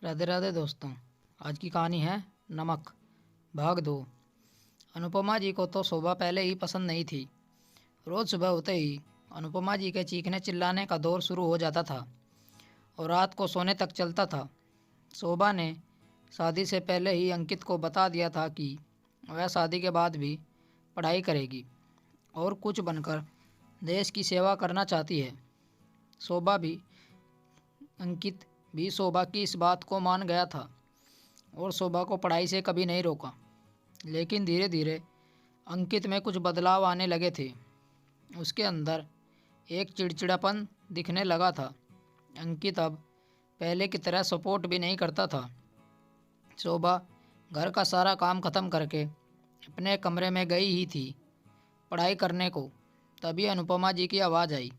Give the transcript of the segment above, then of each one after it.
राधे राधे दोस्तों। आज की कहानी है नमक भाग 2। अनुपमा जी को तो शोभा पहले ही पसंद नहीं थी। रोज़ सुबह होते ही अनुपमा जी के चीखने चिल्लाने का दौर शुरू हो जाता था और रात को सोने तक चलता था। शोभा ने शादी से पहले ही अंकित को बता दिया था कि वह शादी के बाद भी पढ़ाई करेगी और कुछ बनकर देश की सेवा करना चाहती है। शोभा भी अंकित भी शोभा की इस बात को मान गया था और शोभा को पढ़ाई से कभी नहीं रोका। लेकिन धीरे धीरे अंकित में कुछ बदलाव आने लगे थे। उसके अंदर एक चिड़चिड़ापन दिखने लगा था। अंकित अब पहले की तरह सपोर्ट भी नहीं करता था। शोभा घर का सारा काम ख़त्म करके अपने कमरे में गई ही थी पढ़ाई करने को। तभी अनुपमा जी की आवाज़ आई,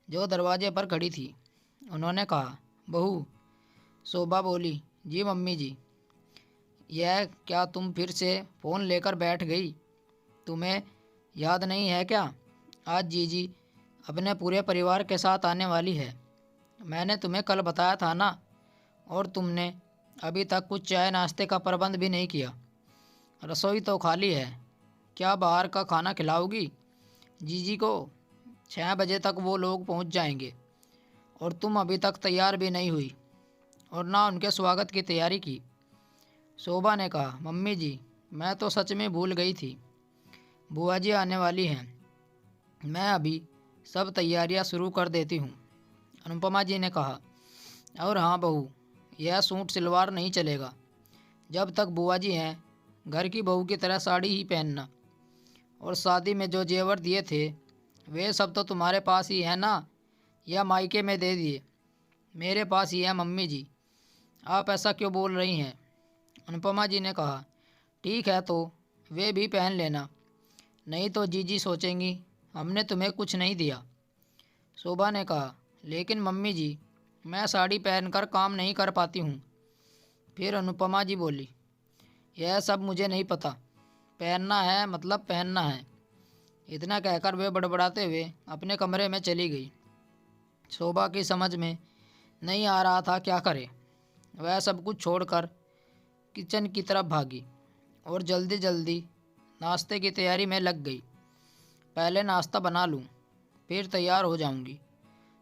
जो दरवाजे पर खड़ी थी। उन्होंने कहा, बहू। शोभा बोली, जी मम्मी जी। यह क्या तुम फिर से फ़ोन लेकर बैठ गई? तुम्हें याद नहीं है क्या? आज जीजी अपने पूरे परिवार के साथ आने वाली है। मैंने तुम्हें कल बताया था ना। और तुमने अभी तक कुछ चाय नाश्ते का प्रबंध भी नहीं किया। रसोई तो खाली है। क्या बाहर का खाना खिलाओगी जीजी को? 6 बजे तक वो लोग पहुंच जाएंगे और तुम अभी तक तैयार भी नहीं हुई और ना उनके स्वागत की तैयारी की। शोभा ने कहा, मम्मी जी, मैं तो सच में भूल गई थी। बुआ जी आने वाली हैं। मैं अभी सब तैयारियां शुरू कर देती हूँ। अनुपमा जी ने कहा, और हाँ बहू, यह सूट सलवार नहीं चलेगा। जब तक बुआ जी हैं घर की बहू की तरह साड़ी ही पहनना। और शादी में जो जेवर दिए थे वे सब तो तुम्हारे पास ही है ना, या मायके में दे दिए? मेरे पास ही है मम्मी जी। आप ऐसा क्यों बोल रही हैं? अनुपमा जी ने कहा, ठीक है तो वे भी पहन लेना, नहीं तो जीजी सोचेंगी हमने तुम्हें कुछ नहीं दिया। शोभा ने कहा, लेकिन मम्मी जी, मैं साड़ी पहनकर काम नहीं कर पाती हूँ। फिर अनुपमा जी बोली, यह सब मुझे नहीं पता, पहनना है मतलब पहनना है। इतना कहकर वे बड़बड़ाते हुए अपने कमरे में चली गई। शोभा की समझ में नहीं आ रहा था क्या करे। वह सब कुछ छोड़कर किचन की तरफ भागी और जल्दी जल्दी नाश्ते की तैयारी में लग गई। पहले नाश्ता बना लूँ, फिर तैयार हो जाऊंगी।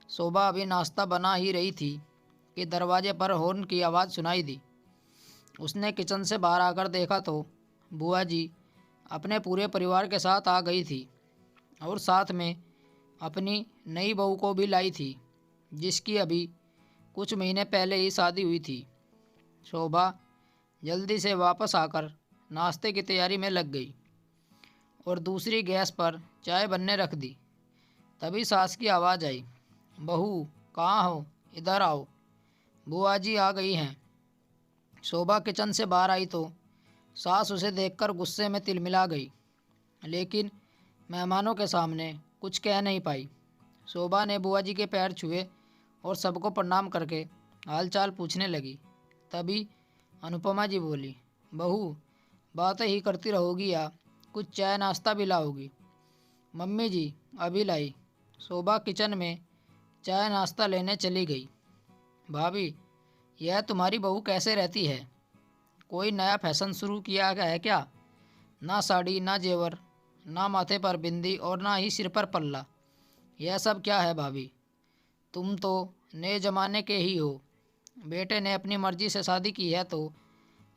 शोभा अभी नाश्ता बना ही रही थी कि दरवाजे पर हॉर्न की आवाज़ सुनाई दी। उसने किचन से बाहर आकर देखा तो बुआ जी अपने पूरे परिवार के साथ आ गई थी और साथ में अपनी नई बहू को भी लाई थी, जिसकी अभी कुछ महीने पहले ही शादी हुई थी। शोभा जल्दी से वापस आकर नाश्ते की तैयारी में लग गई और दूसरी गैस पर चाय बनने रख दी। तभी सास की आवाज़ आई, बहू कहाँ हो, इधर आओ, बुआ जी आ गई हैं। शोभा किचन से बाहर आई तो सास उसे देखकर गुस्से में तिलमिला गई, लेकिन मेहमानों के सामने कुछ कह नहीं पाई। शोभा ने बुआ जी के पैर छुए और सबको प्रणाम करके हालचाल पूछने लगी। तभी अनुपमा जी बोली, बहू बातें ही करती रहोगी या कुछ चाय नाश्ता भी लाओगी? मम्मी जी अभी लाई। शोभा किचन में चाय नाश्ता लेने चली गई। भाभी, यह तुम्हारी बहू कैसे रहती है? कोई नया फैशन शुरू किया है क्या? ना साड़ी, ना जेवर, ना माथे पर बिंदी और ना ही सिर पर पल्ला। यह सब क्या है भाभी? तुम तो नए ज़माने के ही हो। बेटे ने अपनी मर्ज़ी से शादी की है तो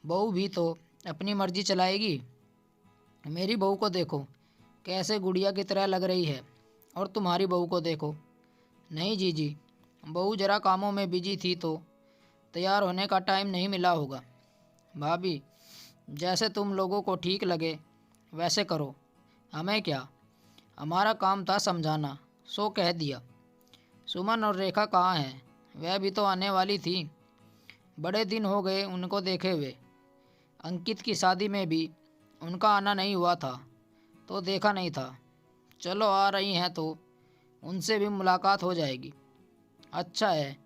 बहू भी तो अपनी मर्ज़ी चलाएगी। मेरी बहू को देखो कैसे गुड़िया की तरह लग रही है, और तुम्हारी बहू को देखो। नहीं जीजी, बहू ज़रा कामों में बिजी थी तो तैयार होने का टाइम नहीं मिला होगा। भाभी, जैसे तुम लोगों को ठीक लगे वैसे करो, हमें क्या। हमारा काम था समझाना, सो कह दिया। सुमन और रेखा कहाँ हैं? वह भी तो आने वाली थी। बड़े दिन हो गए उनको देखे हुए। अंकित की शादी में भी उनका आना नहीं हुआ था तो देखा नहीं था। चलो आ रही हैं तो उनसे भी मुलाकात हो जाएगी। अच्छा है,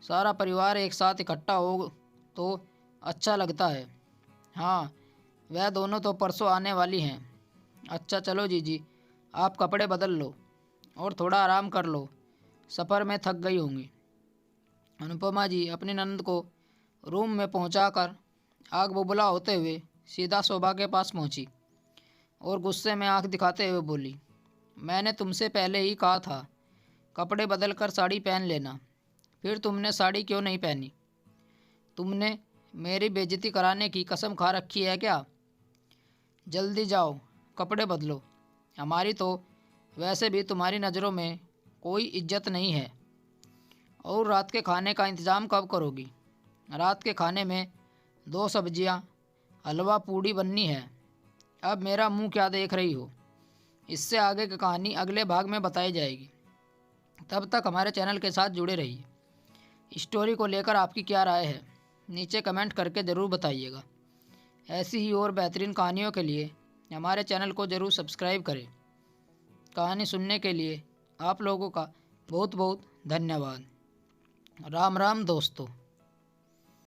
सारा परिवार एक साथ इकट्ठा हो तो अच्छा लगता है। हाँ, वह दोनों तो परसों आने वाली हैं। अच्छा चलो जीजी, आप कपड़े बदल लो और थोड़ा आराम कर लो, सफ़र में थक गई होंगी। अनुपमा जी अपनी ननद को रूम में पहुंचाकर आग बुबला होते हुए सीधा शोभा के पास पहुंची और गुस्से में आंख दिखाते हुए बोली, मैंने तुमसे पहले ही कहा था कपड़े बदल कर साड़ी पहन लेना, फिर तुमने साड़ी क्यों नहीं पहनी? तुमने मेरी बेइज्जती कराने की कसम खा रखी है क्या? जल्दी जाओ, कपड़े बदलो। हमारी तो वैसे भी तुम्हारी नज़रों में कोई इज्जत नहीं है। और रात के खाने का इंतज़ाम कब करोगी? रात के खाने में 2 सब्जियां, हलवा पूड़ी बननी है। अब मेरा मुंह क्या देख रही हो? इससे आगे की कहानी अगले भाग में बताई जाएगी। तब तक हमारे चैनल के साथ जुड़े रहिए। स्टोरी को लेकर आपकी क्या राय है, नीचे कमेंट करके ज़रूर बताइएगा। ऐसी ही और बेहतरीन कहानियों के लिए हमारे चैनल को ज़रूर सब्सक्राइब करें। कहानी सुनने के लिए आप लोगों का बहुत बहुत धन्यवाद। राम राम दोस्तों।